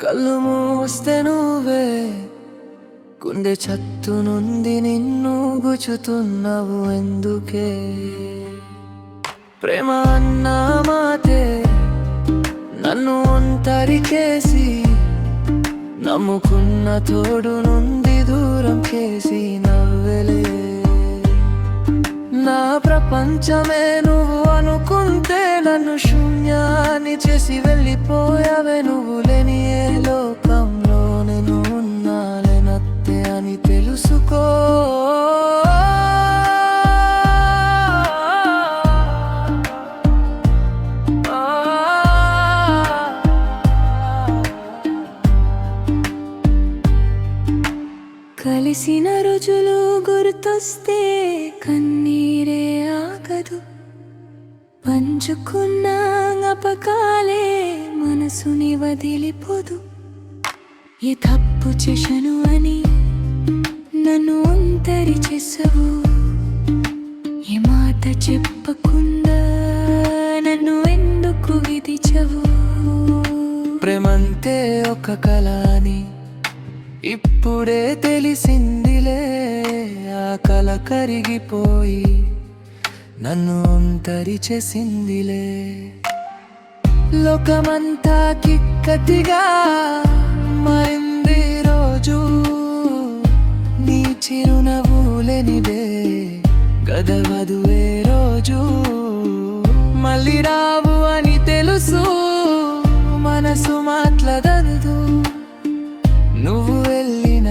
కళ్ళు మూస్తే నువ్వే గుండె చత్తు నుండి నిన్ను గుచుతున్నావు ఎందుకే ప్రేమ అన్న మాటే నన్ను ఒంటరికేసి నమ్ముకున్న తోడు నుండి దూరం చేసి నవ్వెలే నా ప్రపంచమే నువ్వు అనుకుంటే నన్ను శూన్యాన్ని చేసి వెళ్ళిపోయావే నువ్వు లేని ఏ లోకంలో నేను ఉన్నాలేనత్తే అని తెలుసుకో కలిసిన రోజులు గుర్తొస్తే కన్నీరే ఆగదు పంచుకున్న జ్ఞాపకాలే మనసుని వదిలిపోదు ఏ తప్పు చేశాను అని నన్ను ఒంటరి చేసావు ఏ మాట చెప్పకుండా నన్ను ఎందుకు విధించవు ప్రేమంతే ఒక కళ అని ఇప్పుడే తెలిసిందిలే ఆ కల కరిగిపోయి నన్ను ఒంటరి చేసిందిలే లోకమంతా కిక్కతిగా మారింది రోజు నీ చిరునవ్వులేనిదే గదవదువే రోజు మళ్ళీ రావు అని తెలుసు మనసు మాట్లాడదు నువ్వు వెళ్ళిన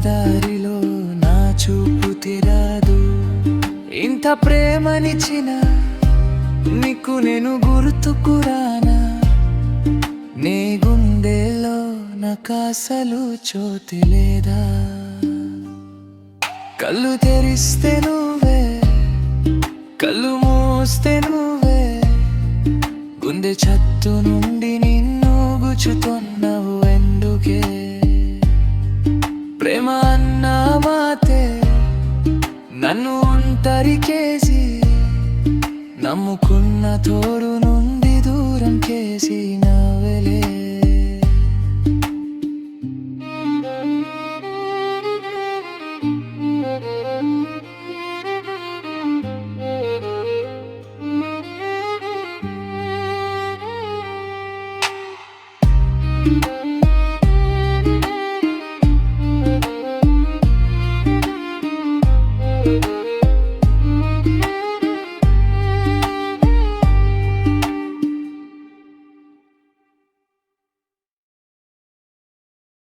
దారిలో నా చూపు తిరాదు ఇంత ప్రేమనిచ్చిన నీకు నేను గుర్తుకురానా నీ గుండెలో నాకసలు చోటు లేదా కళ్ళు తెరిస్తే నువ్వే కళ్ళు మూస్తే నువ్వే గుండె చత్తు నుండి నిన్ను గుచ్చుతున్నావు ఎందుకే ప్రేమ అన్న మాటే నన్ను ఒంటరికేసి నమ్ముకున్న తోడు నుండి దూరం చేసి నవ్వెలే